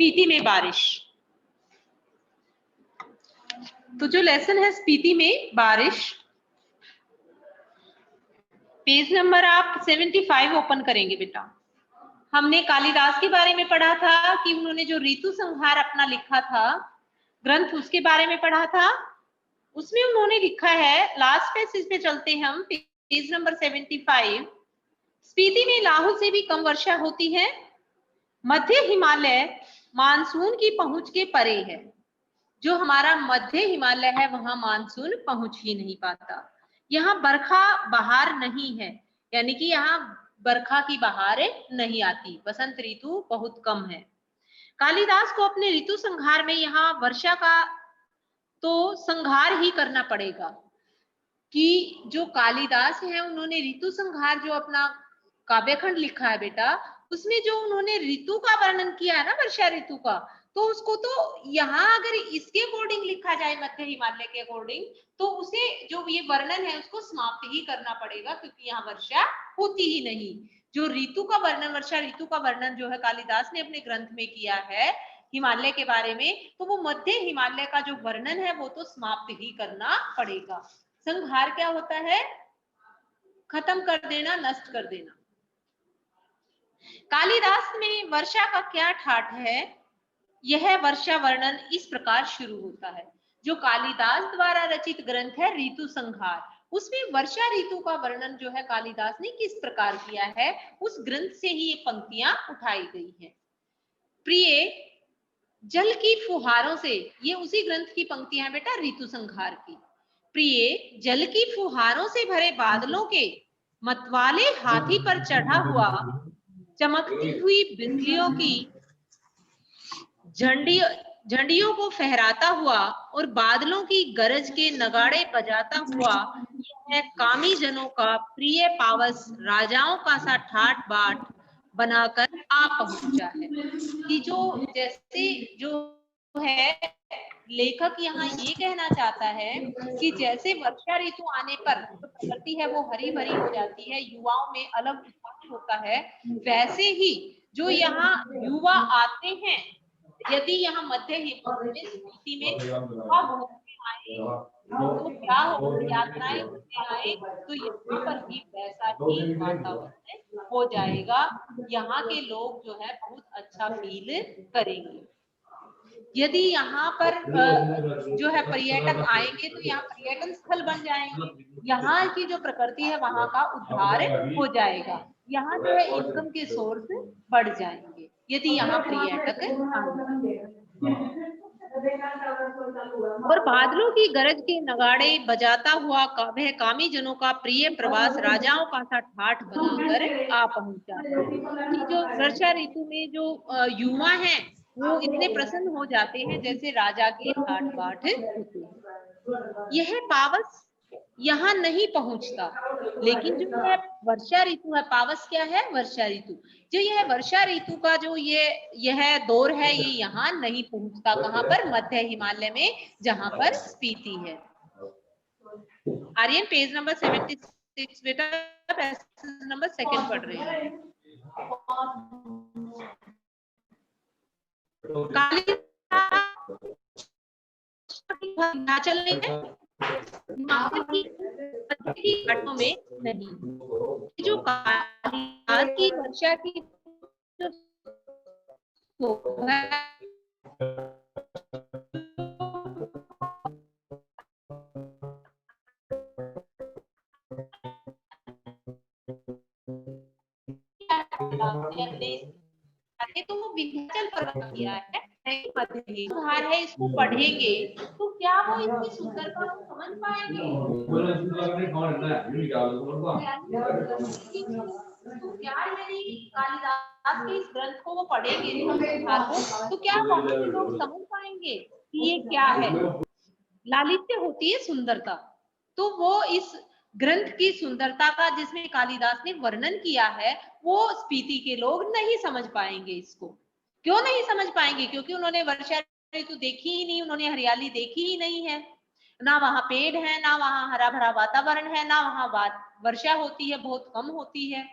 स्पीति में बारिश। तो जो लेसन है स्पीति में बारिश, पेज नंबर आप 75 ओपन करेंगे बेटा। हमने कालिदास के बारे में पढ़ा था कि उन्होंने जो ऋतु संहार अपना लिखा था ग्रंथ, उसके बारे में पढ़ा था। उसमें उन्होंने लिखा है, लास्ट पेज पे चलते हैं हम, पेज नंबर 75। स्पीति में लाहौल से भी कम वर्षा होती है। मध्य हिमालय मानसून की पहुंच के परे है। जो हमारा मध्य हिमालय है वहां मानसून पहुंच ही नहीं पाता। यहाँ बरखा बहार नहीं है, यानी कि यहाँ बरखा की बहार नहीं आती, बसंत ऋतु बहुत कम है। कालिदास को अपने ऋतु संहार में यहाँ वर्षा का तो संहार ही करना पड़ेगा कि जो कालिदास है उन्होंने ऋतु संहार जो अपना काव्यखंड लिखा है बेटा, उसमें जो उन्होंने ऋतु का वर्णन किया है ना, वर्षा ऋतु का, तो उसको तो यहाँ अगर इसके अकॉर्डिंग लिखा जाए, मध्य हिमालय के अकॉर्डिंग, तो उसे जो ये वर्णन है उसको समाप्त ही करना पड़ेगा, क्योंकि यहाँ वर्षा होती ही नहीं। जो ऋतु का वर्णन, वर्षा ऋतु का वर्णन जो है कालिदास ने अपने ग्रंथ में किया है हिमालय के बारे में, तो वो मध्य हिमालय का जो वर्णन है वो तो समाप्त ही करना पड़ेगा। संहार क्या होता है? खत्म कर देना, नष्ट कर देना। कालिदास में वर्षा का क्या ठाठ है? यह वर्षा वर्णन इस प्रकार शुरू होता है। जो कालिदास द्वारा रचित ग्रंथ है ऋतु संहार, उसमें वर्षा ऋतु का वर्णन जो है कालिदास ने किस प्रकार किया है, उस ग्रंथ से ही ये पंक्तियां उठाई गई हैं। प्रिय जल की फुहारों से, ये उसी ग्रंथ की पंक्तियां हैं बेटा ऋतु संहार की। प्रिय जल की फुहारों से भरे बादलों के मतवाले हाथी पर चढ़ा हुआ, चमकती हुई बिजलियों की झंडियों को फहराता हुआ और बादलों की गरज के नगाड़े बजाता हुआ, यह कामी जनों का प्रिय पावस राजाओं का सा ठाट बाट बनाकर आ पहुंचा है। कि जो जैसे जो है लेखक यहाँ ये कहना चाहता है कि जैसे वर्षा ऋतु आने पर जो प्रकृति है वो हरी भरी हो जाती है, युवाओं में अलग उत्साह होता है, वैसे ही जो यहाँ युवा आते हैं, यदि यहाँ मध्य हिमालय स्थिति में युवा घूमने आए तो क्या हो, यात्राएं करने आए, तो यहाँ पर भी वैसा ही वातावरण हो जाएगा। यहाँ के लोग जो है बहुत अच्छा फील करेंगे। यदि यहाँ पर जो है पर्यटक आएंगे तो यहाँ पर्यटन स्थल बन जाएंगे, यहाँ की जो प्रकृति है वहां का उद्धार हो जाएगा, यहाँ जो है इनकम के सोर्स बढ़ जाएंगे यदि यहाँ पर्यटक आएंगे। और बादलों की गरज के नगाड़े बजाता हुआ वह कामी जनों का प्रिय प्रवास राजाओं का सा ठाठ बनाकर आ पहुंचा है। कि जो वर्षा ऋतु में जो युवा हैं वो इतने प्रसन्न हो जाते हैं जैसे राजा के ठाठ बाट होते हैं। यह पावस यहाँ नहीं पहुंचता, लेकिन जो है वर्षा ऋतु है, पावस क्या है? वर्षा ऋतु। जो यह वर्षा ऋतु का जो यह दौर है ये यहाँ नहीं पहुंचता। कहाँ पर? मध्य हिमालय में, जहां पर स्पीति है। आर्यन पेज नंबर 76 बेटा, पैसेज नंबर 2 पढ़ रहे हैं। हिमाचल में हिमाचल की घाटों में नहीं। जो कालिदास की वर्षा की तो वो विंध्याचल पर्वत किया है, सुधार है, इसको पढ़ेंगे तो क्या वो इसकी सुंदरता को समझ पाएंगे? तो क्या यदि कालिदास के इस ग्रंथ को वो पढ़ेंगे सुधार को, तो क्या वहां के लोग समझ पाएंगे कि ये क्या है? लालित्य होती है सुंदरता, तो वो इस ग्रंथ की सुंदरता का जिसमें कालिदास ने वर्णन किया है वो स्पीति के लोग नहीं समझ पाएंगे। इसको क्यों नहीं समझ पाएंगे? क्योंकि उन्होंने वर्षा ऋतु देखी ही नहीं, उन्होंने हरियाली देखी ही नहीं है, ना वहां पेड़ है, ना वहां हरा भरा वातावरण है, ना वहां वर्षा होती है, बहुत कम होती है।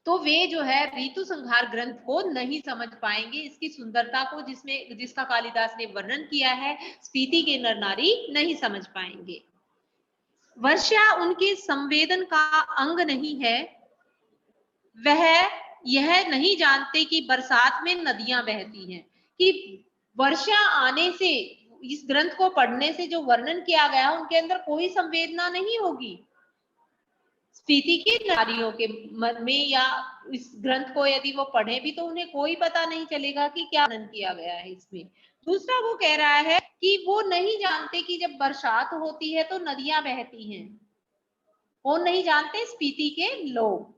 तो वे जो है ऋतु संहार ग्रंथ को नहीं समझ पाएंगे, इसकी सुंदरता को जिसका कालिदास ने वर्णन किया है, स्पीति के नर नारी नहीं समझ पाएंगे। वर्षा उनके संवेदन का अंग नहीं है, वह यह नहीं जानते कि बरसात में नदियां बहती हैं, कि वर्षा आने से, इस ग्रंथ को पढ़ने से जो वर्णन किया गया उनके अंदर कोई संवेदना नहीं होगी। स्पीति के नारियों के मन में या इस ग्रंथ को यदि वो पढ़े भी तो उन्हें कोई पता नहीं चलेगा कि क्या वर्णन किया गया है इसमें। दूसरा वो कह रहा है कि वो नहीं जानते कि जब बरसात होती है तो नदियां बहती हैं। वो नहीं जानते, स्पीति के लोग,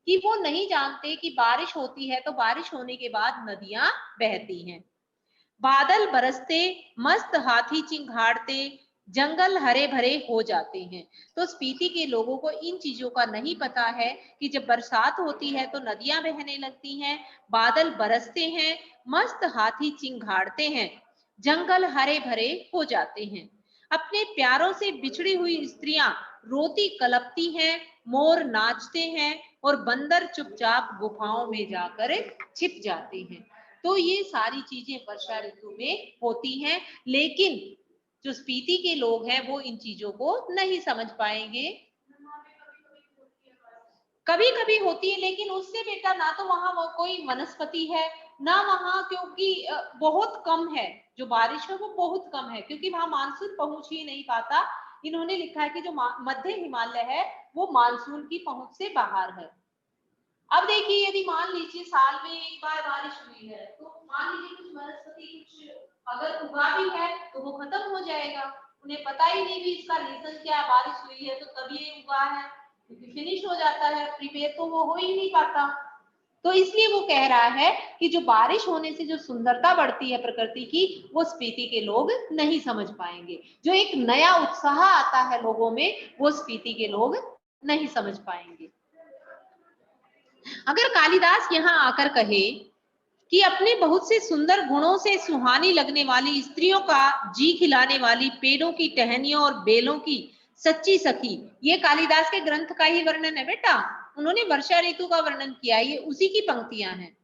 कि वो नहीं जानते कि बारिश होती है तो बारिश होने के बाद नदियां बहती हैं। बादल बरसते, मस्त हाथी चिंघाड़ते, जंगल हरे भरे हो जाते हैं। तो स्पीति के लोगों को इन चीजों का नहीं पता है कि जब बरसात होती है तो नदियां बहने लगती हैं, बादल बरसते हैं, मस्त हाथी चिंघाड़ते हैं, जंगल हरे भरे हो जाते हैं। अपने प्यारों से बिछड़ी हुई स्त्रियां रोती कलपती हैं, मोर नाचते हैं और बंदर चुपचाप गुफाओं में जाकर छिप जाते हैं। तो ये सारी चीजें वर्षा ऋतु में होती हैं, लेकिन जो स्पीति के लोग हैं वो इन चीजों को नहीं समझ पाएंगे। कभी कभी होती है, लेकिन उससे बेटा ना तो वहां वो कोई वनस्पति है, ना वहां, क्योंकि बहुत कम है जो बारिश है, वो बहुत कम है, क्योंकि वहां मानसून पहुंच ही नहीं पाता। इन्होंने लिखा है कि जो मध्य हिमालय है वो मानसून की पहुंच से बाहर है। अब देखिए, यदि मान लीजिए साल में एक बार बारिश हुई है, तो मान लीजिए कुछ वनस्पति कुछ अगर उगा भी है तो वो खत्म हो जाएगा, उन्हें पता ही नहीं भी इसका रीजन क्या, बारिश हुई है तो तभी ये उगा है, क्योंकि फिनिश हो जाता है, प्रिपेयर तो वो हो ही नहीं पाता। तो इसलिए वो कह रहा है कि जो बारिश होने से जो सुंदरता बढ़ती है प्रकृति की, वो स्पीति के लोग नहीं समझ पाएंगे। जो एक नया उत्साह आता है लोगों में, वो स्पीति के लोग नहीं समझ पाएंगे। अगर कालिदास यहाँ आकर कहे कि अपने बहुत से सुंदर गुणों से सुहानी लगने वाली स्त्रियों का जी खिलाने वाली पेड़ों की टहनियों और बेलों की सच्ची सखी, ये कालिदास के ग्रंथ का ही वर्णन है बेटा। उन्होंने वर्षा ऋतु का वर्णन किया, ये उसी की पंक्तियां हैं।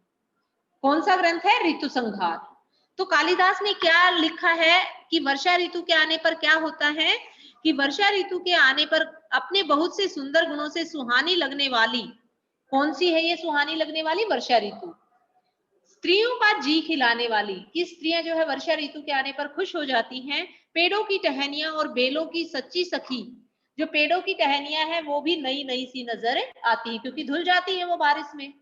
कौन सा ग्रंथ है? ऋतु संहार। तो कालिदास ने क्या लिखा है कि वर्षा ऋतु के आने पर क्या होता है, कि वर्षा ऋतु के आने पर अपने बहुत से सुंदर गुणों से सुहानी लगने वाली, कौन सी है ये सुहानी लगने वाली? वर्षा ऋतु। स्त्रियों का जी खिलाने वाली, कि स्त्रियां जो है वर्षा ऋतु के आने पर खुश हो जाती हैं। पेड़ों की टहनियां और बेलों की सच्ची सखी, जो पेड़ों की टहनियां हैं वो भी नई नई सी नजर आती है, क्योंकि धुल जाती है वो बारिश में।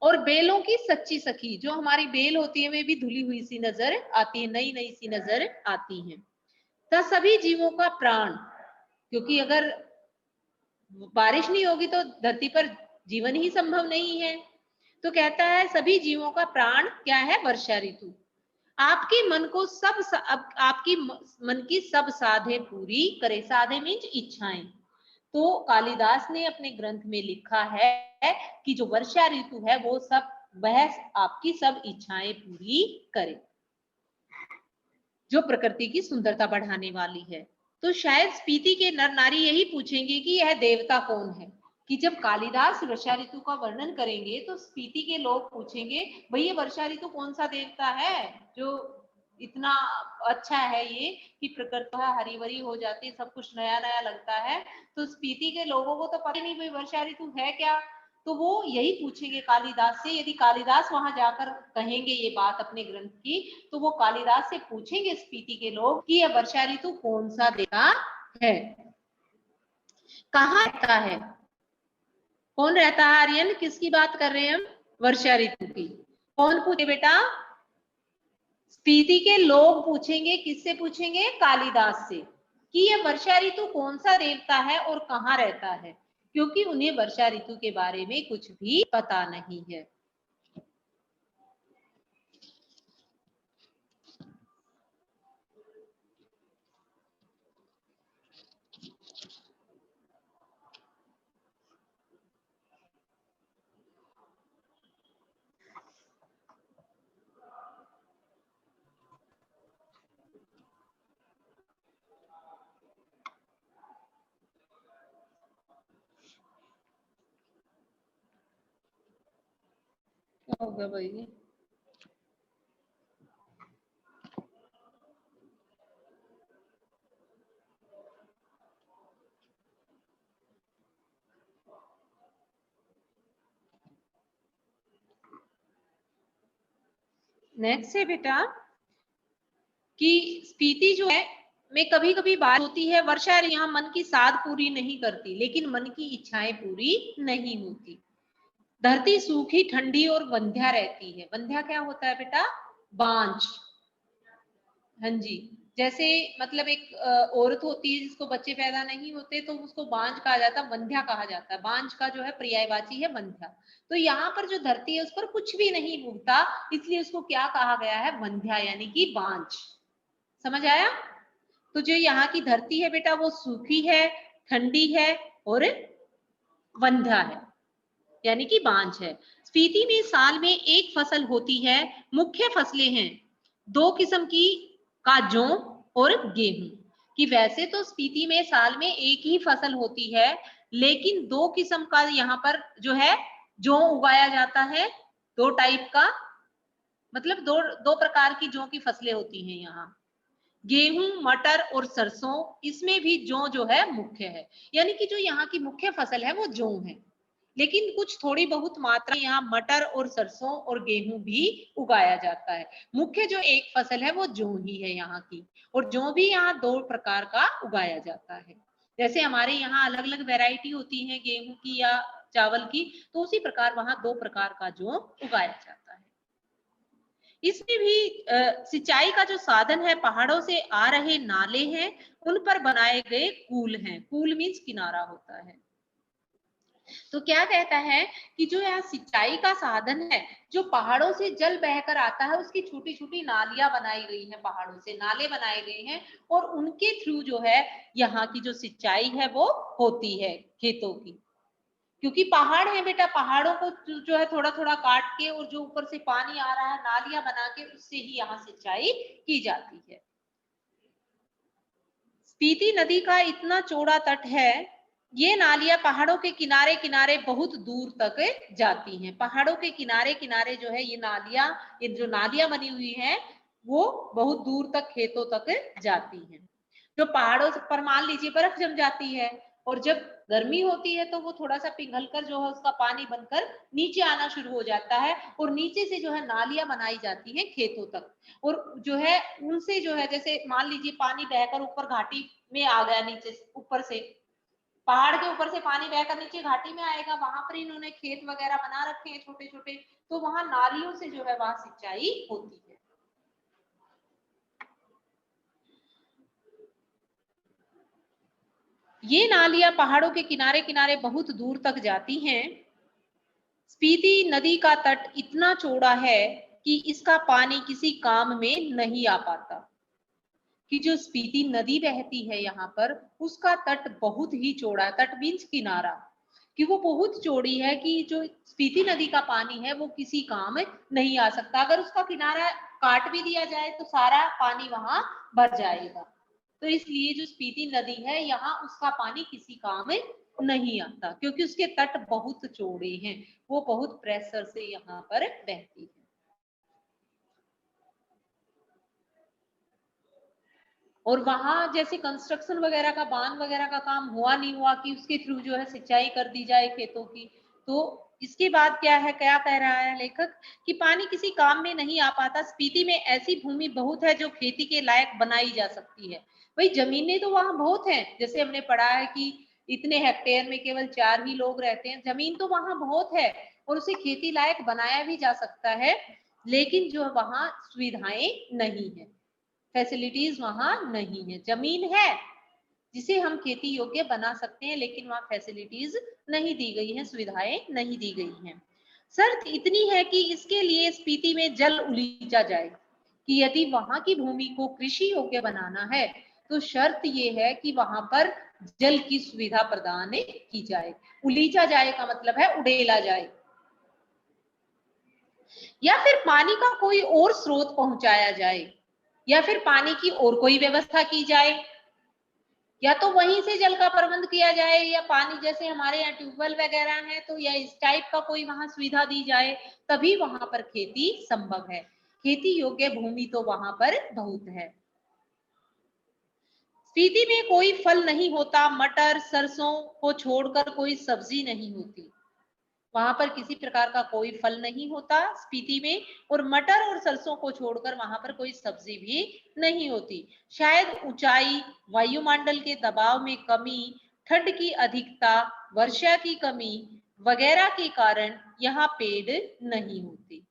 और बेलों की सच्ची सखी, जो हमारी बेल होती है वे भी धुली हुई सी नजर आती है, नई नई सी नजर आती है। तो सभी जीवों का प्राण, क्योंकि अगर बारिश नहीं होगी तो धरती पर जीवन ही संभव नहीं है। तो कहता है सभी जीवों का प्राण क्या है? वर्षा ऋतु। आपके मन को आपकी मन की सब साधे पूरी करे। साधे मीन्स इच्छाएं। तो कालिदास ने अपने ग्रंथ में लिखा है कि जो वर्षा ऋतु है वो सब, वह आपकी सब इच्छाएं पूरी करे, जो प्रकृति की सुंदरता बढ़ाने वाली है। तो शायद स्पीति के नर नारी यही पूछेंगे कि यह देवता कौन है, कि जब कालिदास वर्षा ऋतु का वर्णन करेंगे तो स्पीति के लोग पूछेंगे भाई ये वर्षा ऋतु कौन सा देवता है जो इतना अच्छा है, ये कि प्रकृति हरी भरी हो जाती है, सब कुछ नया नया लगता है। तो स्पीति के लोगों को तो पता नहीं भाई वर्षा ऋतु है क्या, तो वो यही पूछेंगे कालिदास से। यदि कालिदास वहां जाकर कहेंगे ये बात अपने ग्रंथ की, तो वो कालिदास से पूछेंगे स्पीति के लोग कि यह वर्षा ऋतु कौन सा देवता है, कहाँ रहता है, कौन रहता है? आर्यन, किसकी बात कर रहे हैं हम? वर्षा ऋतु की। कौन पूछे बेटा? स्पीति के लोग पूछेंगे। किससे पूछेंगे? कालिदास से, कि यह वर्षा ऋतु कौन सा देवता है और कहाँ रहता है, क्योंकि उन्हें वर्षा ऋतु के बारे में कुछ भी पता नहीं है। होगा भाई। नेक्स्ट है बेटा कि स्पीति जो है में कभी कभी बात होती है, वर्षा यहाँ मन की साध पूरी नहीं करती, लेकिन मन की इच्छाएं पूरी नहीं होती। धरती सूखी, ठंडी और वंध्या रहती है। वंध्या क्या होता है बेटा? बांझ। हाँ जी, जैसे मतलब एक औरत होती है जिसको बच्चे पैदा नहीं होते तो उसको बांझ कहा जाता है, वंध्या कहा जाता है। बांझ का जो है पर्यायवाची है वंध्या। तो यहाँ पर जो धरती है उस पर कुछ भी नहीं उगता, इसलिए उसको क्या कहा गया है? वंध्या, यानी कि बांझ। समझ आया? तो जो यहाँ की धरती है बेटा वो सूखी है, ठंडी है और वंध्या है, यानी कि बांझ है। स्पीति में साल में एक फसल होती है। मुख्य फसलें हैं दो किस्म की का जौ और गेहूं। कि वैसे तो स्पीति में साल में एक ही फसल होती है, लेकिन दो किस्म का यहाँ पर जो है जौ उगाया जाता है। दो टाइप का, मतलब दो दो प्रकार की जौ की फसलें होती हैं यहाँ। गेहूं, मटर और सरसों, इसमें भी जौ जो है मुख्य है। यानी कि जो यहाँ की मुख्य फसल है वो जौ है, लेकिन कुछ थोड़ी बहुत मात्रा यहाँ मटर और सरसों और गेहूं भी उगाया जाता है। मुख्य जो एक फसल है वो जौ ही है यहाँ की। और जौ भी यहाँ दो प्रकार का उगाया जाता है। जैसे हमारे यहाँ अलग अलग वैरायटी होती है गेहूं की या चावल की, तो उसी प्रकार वहां दो प्रकार का जौ उगाया जाता है। इसमें भी सिंचाई का जो साधन है पहाड़ों से आ रहे नाले हैं, उन पर बनाए गए कूल हैं। कूल मीन्स किनारा होता है। तो क्या कहता है कि जो यहाँ सिंचाई का साधन है, जो पहाड़ों से जल बहकर आता है, उसकी छोटी छोटी नालियां बनाई गई हैं, पहाड़ों से नाले बनाए गए हैं, और उनके थ्रू जो है यहाँ की जो सिंचाई है वो होती है खेतों की। क्योंकि पहाड़ है बेटा, पहाड़ों को जो है थोड़ा थोड़ा काट के और जो ऊपर से पानी आ रहा है नालियां बना के, उससे ही यहाँ सिंचाई की जाती है। स्पीति नदी का इतना चौड़ा तट है, ये नालियां पहाड़ों के किनारे किनारे बहुत दूर तक जाती हैं। पहाड़ों के किनारे किनारे जो है ये नालियां, ये जो नालियां बनी हुई हैं वो बहुत दूर तक खेतों तक जाती हैं। जो पहाड़ों पर मान लीजिए बर्फ जम जाती है, और जब गर्मी होती है तो वो थोड़ा सा पिघल कर जो है उसका पानी बनकर नीचे आना शुरू हो जाता है, और नीचे से जो है नालियां बनाई जाती हैं खेतों तक। और जो है उनसे जो है, जैसे मान लीजिए पानी बहकर ऊपर घाटी में आ गया, नीचे ऊपर से पहाड़ के ऊपर से पानी बहकर नीचे घाटी में आएगा, वहां पर इन्होंने खेत वगैरह बना रखे हैं छोटे छोटे, तो वहां नालियों से जो है वहां सिंचाई होती है। ये नालियां पहाड़ों के किनारे किनारे बहुत दूर तक जाती हैं। स्पीति नदी का तट इतना चौड़ा है कि इसका पानी किसी काम में नहीं आ पाता। कि जो स्पीति नदी बहती है यहाँ पर, उसका तट बहुत ही चौड़ा है। तट मीन्स किनारा, कि वो बहुत चौड़ी है कि जो स्पीति नदी का पानी है वो किसी काम नहीं आ सकता। अगर उसका किनारा काट भी दिया जाए तो सारा पानी वहां भर जाएगा। तो इसलिए जो स्पीति नदी है यहाँ, उसका पानी किसी काम नहीं आता, क्योंकि उसके तट बहुत चौड़े हैं, वो बहुत प्रेशर से यहाँ पर बहती है। और वहां जैसे कंस्ट्रक्शन वगैरह का, बांध वगैरह का काम हुआ नहीं हुआ कि उसके थ्रू जो है सिंचाई कर दी जाए खेतों की। तो इसके बाद क्या है, क्या कह रहा है लेखक कि पानी किसी काम में नहीं आ पाता। स्पीति में ऐसी भूमि बहुत है जो खेती के लायक बनाई जा सकती है। भाई जमीनें तो वहां बहुत हैं, जैसे हमने पढ़ा है कि इतने हेक्टेयर में केवल 4 ही लोग रहते हैं। जमीन तो वहां बहुत है और उसे खेती लायक बनाया भी जा सकता है, लेकिन जो वहां सुविधाएं नहीं है, फैसिलिटीज वहां नहीं है। जमीन है जिसे हम खेती योग्य बना सकते हैं, लेकिन वहां फैसिलिटीज नहीं दी गई हैं, सुविधाएं नहीं दी गई हैं। शर्त इतनी है कि इसके लिए स्पीति में जल उलीचा जाए, कि यदि वहां की भूमि को कृषि योग्य बनाना है तो शर्त ये है कि वहां पर जल की सुविधा प्रदान की जाए। उलीचा जाए का मतलब है उड़ेला जाए, या फिर पानी का कोई और स्रोत पहुंचाया जाए, या फिर पानी की और कोई व्यवस्था की जाए। या तो वहीं से जल का प्रबंध किया जाए, या पानी जैसे हमारे यहाँ ट्यूबवेल वगैरह है तो या इस टाइप का कोई वहां सुविधा दी जाए, तभी वहां पर खेती संभव है। खेती योग्य भूमि तो वहां पर बहुत है। स्पीति में कोई फल नहीं होता, मटर सरसों को छोड़कर कोई सब्जी नहीं होती। वहां पर किसी प्रकार का कोई फल नहीं होता स्पीति में, और मटर और सरसों को छोड़कर वहां पर कोई सब्जी भी नहीं होती। शायद ऊंचाई, वायुमंडल के दबाव में कमी, ठंड की अधिकता, वर्षा की कमी वगैरह के कारण यहाँ पेड़ नहीं होते।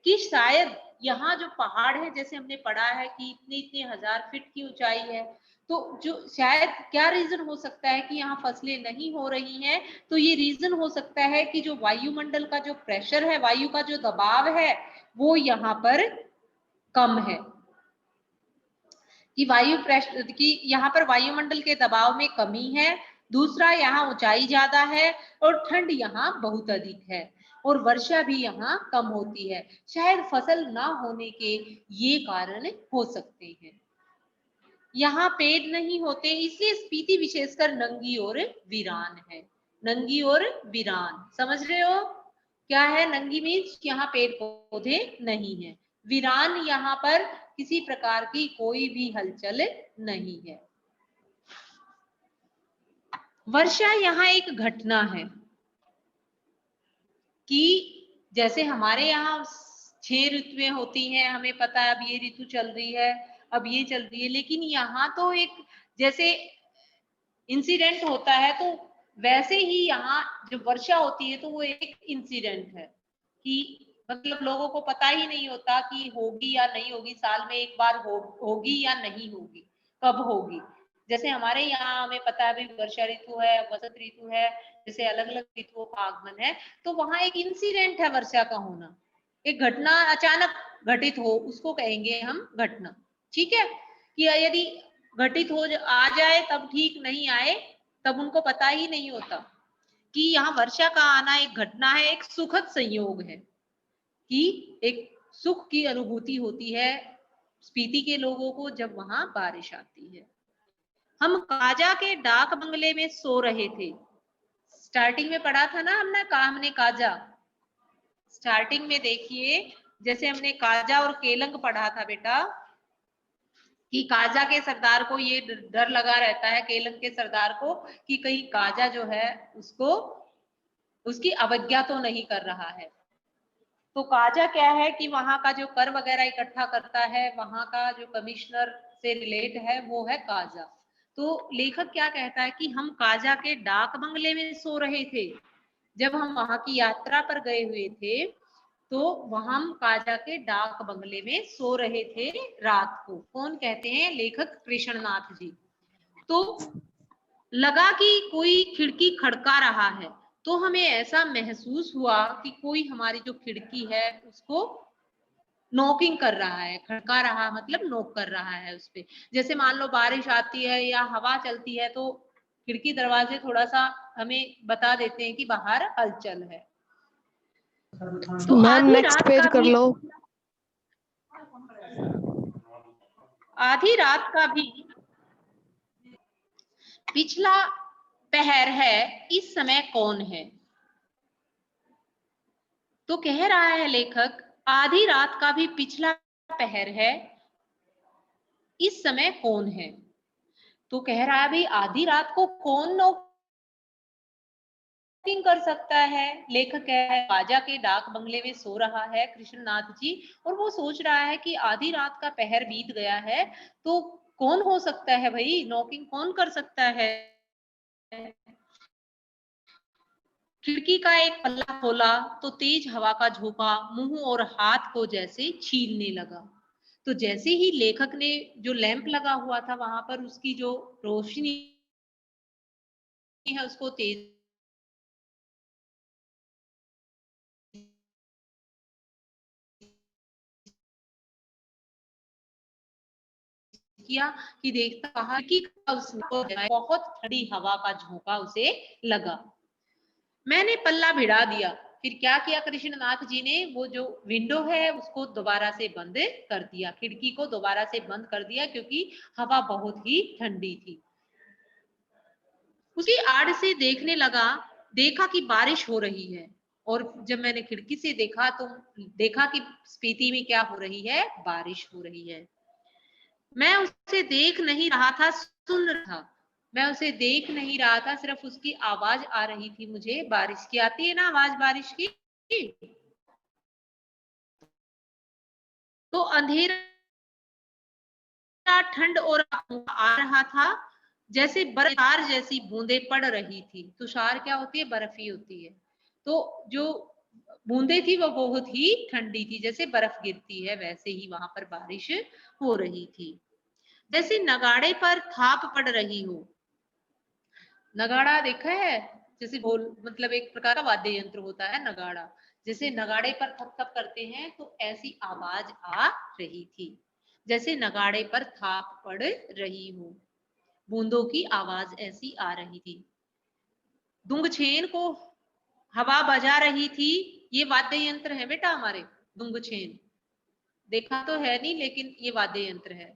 कि शायद यहाँ जो पहाड़ है, जैसे हमने पढ़ा है कि इतनी इतनी 1000 फीट की ऊंचाई है, तो जो शायद क्या रीजन हो सकता है कि यहाँ फसलें नहीं हो रही हैं, तो ये रीजन हो सकता है कि जो वायुमंडल का जो प्रेशर है, वायु का जो दबाव है, वो यहाँ पर कम है। कि वायु प्रेशर की यहाँ पर वायुमंडल के दबाव में कमी है। दूसरा, यहाँ ऊंचाई ज्यादा है और ठंड यहाँ बहुत अधिक है, और वर्षा भी यहाँ कम होती है। शायद फसल ना होने के ये कारण हो सकते हैं। यहाँ पेड़ नहीं होते, इसलिए स्पीति विशेषकर नंगी और वीरान है। नंगी और वीरान समझ रहे हो क्या है? नंगी मीन्स यहाँ पेड़ पौधे नहीं है, वीरान यहाँ पर किसी प्रकार की कोई भी हलचल नहीं है। वर्षा यहाँ एक घटना है कि जैसे हमारे यहाँ 6 ऋतुएं होती हैं, हमें पता है अब ये ऋतु चल रही है, अब ये चल रही है, लेकिन यहाँ तो एक जैसे इंसिडेंट होता है, तो वैसे ही यहाँ जब वर्षा होती है तो वो एक इंसिडेंट है कि मतलब लोगों को पता ही नहीं होता कि होगी या नहीं होगी, साल में एक बार होगी या नहीं होगी, कब होगी। जैसे हमारे यहाँ हमें पता है अभी वर्षा ऋतु है, वसंत ऋतु है, जैसे अलग अलग ऋतुओं का आगमन है, तो वहां एक इंसिडेंट है वर्षा का होना, एक घटना अचानक घटित हो, उसको कहेंगे हम घटना। ठीक है, कि यदि घटित हो आ जाए तब ठीक, नहीं आए तब उनको पता ही नहीं होता कि यहाँ वर्षा का आना एक घटना है, एक सुखद संयोग है कि एक सुख की अनुभूति होती है स्पीति के लोगों को जब वहां बारिश आती है। हम काजा के डाक बंगले में सो रहे थे। स्टार्टिंग में पढ़ा था ना हमने काजा। स्टार्टिंग में देखिए, जैसे हमने काजा और केलंग पढ़ा था बेटा, कि काजा के सरदार को ये डर लगा रहता है, केलंग के सरदार को, कि कहीं काजा जो है उसको उसकी अवज्ञा तो नहीं कर रहा है। तो काजा क्या है कि वहां का जो कर वगैरह इकट्ठा करता है, वहां का जो कमिश्नर से रिलेट है, वो है काजा। तो लेखक क्या कहता है कि हम काजा के डाक बंगले में सो रहे थे। जब हम वहां की यात्रा पर गए हुए थे तो वहां हम काजा के डाक बंगले में सो रहे थे रात को। कौन कहते हैं? लेखक कृष्णनाथ जी। तो लगा कि कोई खिड़की खड़का रहा है, तो हमें ऐसा महसूस हुआ कि कोई हमारी जो खिड़की है उसको नॉकिंग कर रहा है। खड़का रहा मतलब नॉक कर रहा है उस पे। जैसे मान लो बारिश आती है या हवा चलती है तो खिड़की दरवाजे थोड़ा सा हमें बता देते हैं कि बाहर हलचल है। तो मैम नेक्स्ट पेज कर लो। आधी रात का भी पिछला पहर है, इस समय कौन है? तो कह रहा है लेखक, आधी रात का भी पिछला पहर है, इस समय कौन है? तो कह रहा है भाई आधी रात को कौन नॉकिंग कर सकता है? लेखक कह है काजा के डाक बंगले में सो रहा है कृष्णनाथ जी, और वो सोच रहा है कि आधी रात का पहर बीत गया है, तो कौन हो सकता है भाई, नॉकिंग कौन कर सकता है? खिड़की का एक पल्ला खोला तो तेज हवा का झोंका मुंह और हाथ को जैसे छीलने लगा। तो जैसे ही लेखक ने जो लैंप लगा हुआ था वहां पर उसकी जो रोशनी है उसको तेज किया, कि देखता कहा कि उसको बहुत ठंडी हवा का झोंका उसे लगा। मैंने पल्ला भिड़ा दिया। फिर क्या किया कृष्णनाथ जी ने? वो जो विंडो है उसको दोबारा से बंद कर दिया, खिड़की को दोबारा से बंद कर दिया, क्योंकि हवा बहुत ही ठंडी थी। उसकी आड़ से देखने लगा, देखा कि बारिश हो रही है, और जब मैंने खिड़की से देखा तो देखा कि स्पीति में क्या हो रही है, बारिश हो रही है। मैं उसे देख नहीं रहा था, सुन रहा था। मैं उसे देख नहीं रहा था, सिर्फ उसकी आवाज आ रही थी मुझे, बारिश की आती है ना आवाज बारिश की। तो अंधेरा, ठंड और आ रहा था, जैसे तुषार जैसी बूंदें पड़ रही थी। तुषार क्या होती है, बर्फ ही होती है। तो जो बूंदें थी वो बहुत ही ठंडी थी, जैसे बर्फ गिरती है वैसे ही वहां पर बारिश हो रही थी। जैसे नगाड़े पर थाप पड़ रही हो। नगाड़ा देखा है, जैसे ढोल, मतलब एक प्रकार का वाद्य यंत्र होता है नगाड़ा। जैसे नगाड़े पर थप थप करते हैं तो ऐसी आवाज आ रही थी, जैसे नगाड़े पर थाप पड़ रही हो, बूंदों की आवाज ऐसी आ रही थी। दुंगछेन को हवा बजा रही थी। ये वाद्य यंत्र है बेटा हमारे, दुंगछेन देखा तो है नहीं, लेकिन ये वाद्य यंत्र है।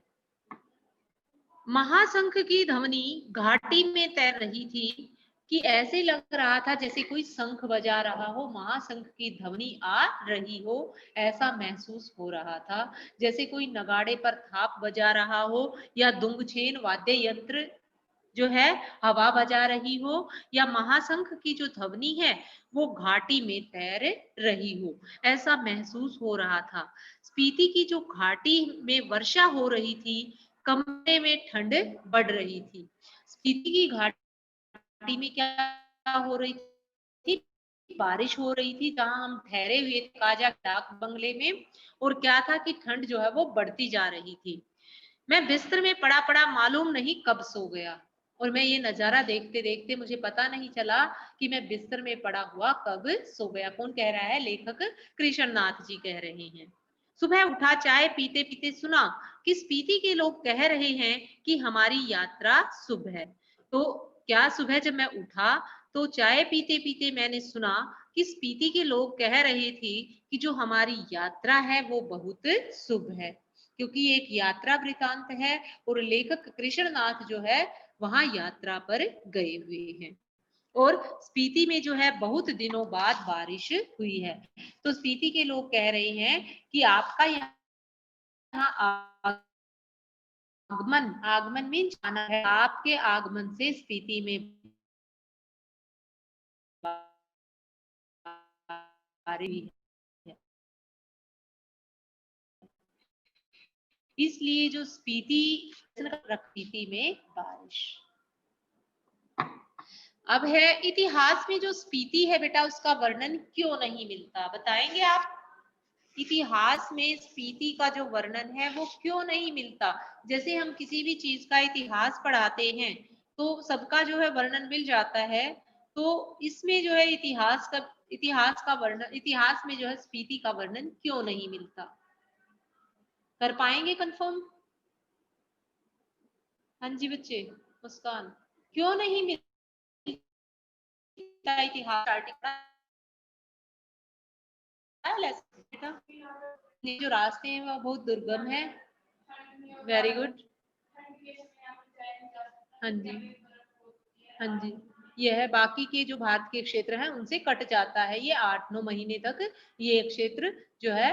महाशंख की ध्वनि घाटी में तैर रही थी, कि ऐसे लग रहा था जैसे कोई शंख बजा रहा हो, महाशंख की ध्वनि आ रही हो, ऐसा महसूस हो रहा था। जैसे कोई नगाड़े पर थाप बजा रहा हो, या दुंगछेन वाद्य यंत्र जो है हवा बजा रही हो, या महाशंख की जो ध्वनि है वो घाटी में तैर रही हो, ऐसा महसूस हो रहा था। स्पीति की जो घाटी में वर्षा हो रही थी, कमरे में ठंड बढ़ रही थी। स्पीति की घाटी में क्या हो रही थी, बारिश हो रही थी, जहां हम ठहरे हुए थे काजा डाक बंगले में, और क्या था कि ठंड जो है वो बढ़ती जा रही थी। मैं बिस्तर में पड़ा पड़ा मालूम नहीं कब सो गया, और मैं ये नजारा देखते देखते मुझे पता नहीं चला कि मैं बिस्तर में पड़ा हुआ कब सो गया। कौन कह रहा है, लेखक कृष्णनाथ जी कह रहे हैं। सुबह उठा, चाय पीते पीते सुना कि स्पीति के लोग कह रहे हैं कि हमारी यात्रा शुभ है। तो क्या, सुबह जब मैं उठा तो चाय पीते पीते मैंने सुना कि स्पीति के लोग कह रहे थे कि जो हमारी यात्रा है वो बहुत शुभ है, क्योंकि एक यात्रा वृतांत है और लेखक कृष्णनाथ जो है वहां यात्रा पर गए हुए हैं। और स्पीति में जो है बहुत दिनों बाद बारिश हुई है। तो स्पीति के लोग कह रहे हैं कि आपका यहाँ आगमन, आगमन मीन्स आना है, आपके आगमन से स्पीति में बारिश है। इसलिए जो स्पीति प्रकृति में बारिश। अब है इतिहास में जो स्पीति है बेटा उसका वर्णन क्यों नहीं मिलता, बताएंगे आप। इतिहास में स्पीति का जो वर्णन है वो क्यों नहीं मिलता। जैसे हम किसी भी चीज का इतिहास पढ़ाते हैं तो सबका जो है वर्णन मिल जाता है, तो इसमें जो है इतिहास का वर्णन, इतिहास में जो है स्पीति का वर्णन क्यों नहीं मिलता, कर पाएंगे कंफर्म। हाँ जी बच्चे, मुस्कान, क्यों नहीं मिलता इतिहास आर्टिकल। ये जो रास्ते हैं वो बहुत दुर्गम है। Very good. हाँ जी, हाँ जी, ये है, बाकी के जो भारत के क्षेत्र हैं उनसे कट जाता है, ये 8-9 महीने तक ये क्षेत्र जो है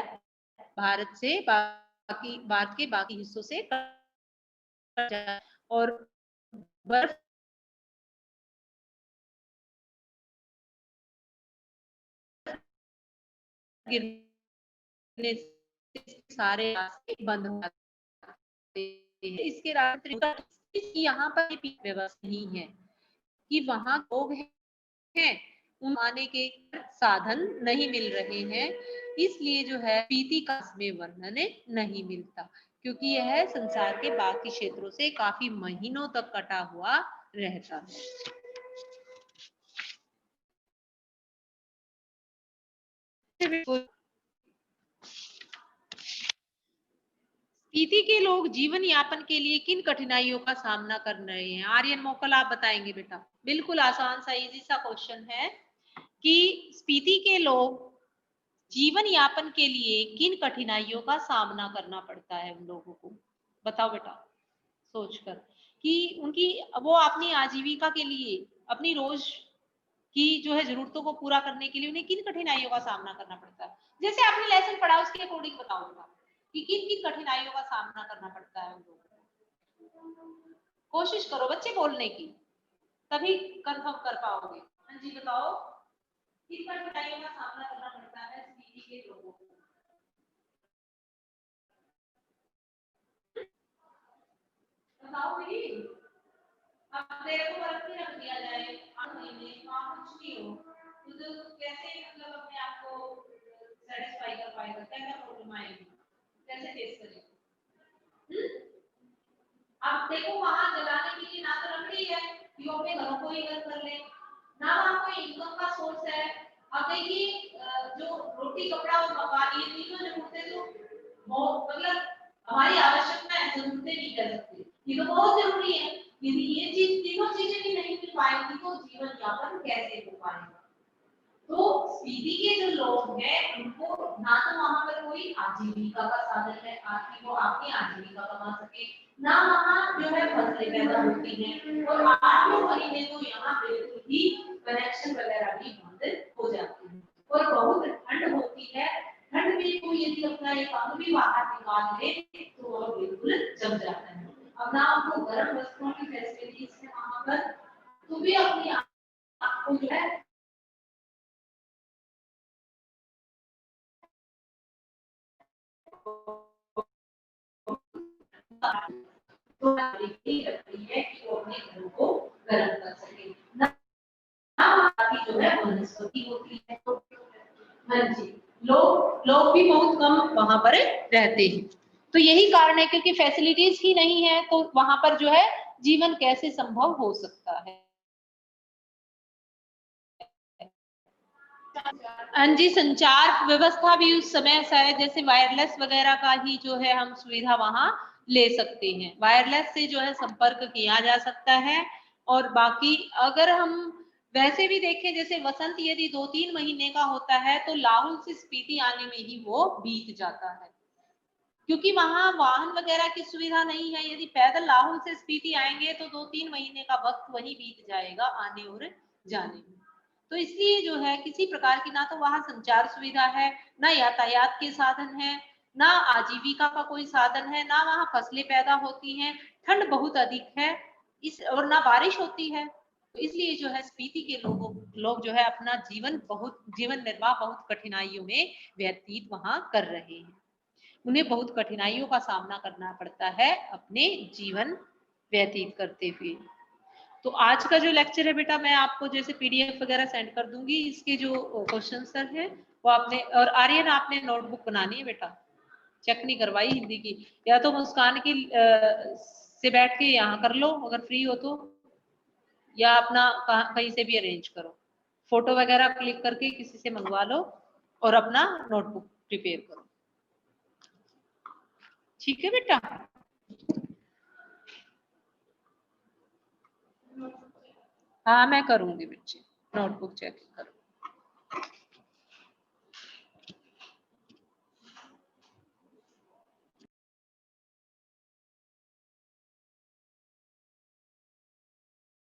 भारत से बाकी, भारत के बाकी हिस्सों से कट जाता है। और बर्फ गिरने से सारे रास्ते बंद हो जाते हैं। इसके रास्ते यहाँ पर व्यवस्था नहीं है कि वहां लोग हैं, उन आने के साधन नहीं मिल रहे हैं, इसलिए जो है स्पीति का इसमें वर्णन नहीं मिलता, क्योंकि यह संसार के बाकी क्षेत्रों से काफी महीनों तक कटा हुआ रहता है। स्पीति के लोग जीवन यापन के लिए किन कठिनाइयों का सामना कर रहे हैं, आर्यन मोकल आप बताएंगे बेटा। बिल्कुल आसान सा इजी सा क्वेश्चन है कि स्पीति के लोग जीवन यापन के लिए किन कठिनाइयों का सामना करना पड़ता है उन लोगों को, बताओ बेटा सोचकर, कि उनकी वो अपनी आजीविका के लिए अपनी रोज की जो है जरूरतों को पूरा करने के लिए उन्हें किन कठिनाइयों का सामना करना पड़ता है। जैसे आपने लेसन पढ़ा उसके अकॉर्डिंग बताऊंगा कि किन किन कठिनाइयों का सामना करना पड़ता है उन लोगों को। कोशिश करो बच्चे बोलने की, तभी कंफर्म कर पाओगे। हाँ जी बताओ, किन कठिनाइयों का सामना करना पड़ता है स्पीडी के लोगों को। बताओ भाई, अब तेरे को वर्क नहीं रख दिया जाए 8 महीने, वहां कुछ नहीं हो तो कैसे मतलब अपने आप को सेटिस्फाई कर पाएगा, क्या क्या प्रॉब्लम आएगी, कैसे फेस करेगा। अब देखो वहां जलाने के लिए ना तो लकड़ी है कि वो अपने घरों को ही घर कर ले, ना वहां कोई इनकम का सोर्स है। अब देखिए जो रोटी कपड़ा और मकान, ये तीनों जरूरतें तो बहुत मतलब हमारी आवश्यकता है, जरूरतें नहीं कह सकते, ये तो बहुत जरूरी है। यदि ये चीज तीनों चीजें भी नहीं मिल पाएंगी तो जीवन यापन कैसे हो पाएगा। तो स्पीति के जो लोग हैं उनको ना तो वहां पर कोई आजीविका का साधन है ताकि वो अपनी आजीविका कमा सके, ना वहां जो है फसलें पैदा होती हैं, और 8 महीने तो यहाँ बिल्कुल ही कनेक्शन वगैरह भी बंद हो जाते हैं, और बहुत ठंड होती है। ठंड में कोई यदि अपना एक अंग भी बाहर निकाल ले तो वो बिल्कुल जम जाता है। अब ना आपको गर्म वस्त्रों की फैसिलिटीज है वहां पर, तो भी अपनी आपको जो है तो लगती है कि वो अपने घरों को गर्म कर सके। ना बाकी जो है वनस्पति होती है। हाँ जी, लोग भी बहुत कम वहां पर रहते हैं। तो यही कारण है क्योंकि फैसिलिटीज ही नहीं है, तो वहां पर जो है जीवन कैसे संभव हो सकता है। हाँ जी, संचार व्यवस्था भी उस समय शायद जैसे वायरलेस वगैरह का ही जो है हम सुविधा वहां ले सकते हैं। वायरलेस से जो है संपर्क किया जा सकता है। और बाकी अगर हम वैसे भी देखें, जैसे वसंत यदि 2-3 महीने का होता है तो लाहुल से स्पीति आने में ही वो बीत जाता है, क्योंकि वहां वाहन वगैरह की सुविधा नहीं है। यदि पैदल लाहुल से स्पीति आएंगे तो 2-3 महीने का वक्त वही बीत जाएगा आने और जाने में। तो इसलिए जो है किसी प्रकार की ना तो वहां संचार सुविधा है, ना यातायात के साधन है, ना आजीविका का कोई साधन है, ना वहां फसलें पैदा होती हैं, ठंड बहुत अधिक है, इस और ना बारिश होती है। तो इसलिए जो है स्पीति के लोग जो है अपना जीवन निर्वाह बहुत कठिनाइयों में व्यतीत वहां कर रहे हैं। उन्हें बहुत कठिनाइयों का सामना करना पड़ता है अपने जीवन व्यतीत करते हुए। तो आज का जो लेक्चर है बेटा, मैं आपको जैसे पीडीएफ वगैरह सेंड कर दूंगी, इसके जो क्वेश्चन सर है वो आपने, और आर्यन आपने नोटबुक बनानी है बेटा, चेक नहीं करवाई हिंदी की, या तो मुस्कान की से बैठ के यहाँ कर लो अगर फ्री हो तो, या अपना कहीं से भी अरेंज करो, फोटो वगैरह क्लिक करके किसी से मंगवा लो और अपना नोटबुक प्रिपेयर करो। ठीक है बेटा। हाँ मैं करूंगी बच्चे, नोटबुक चेक करो।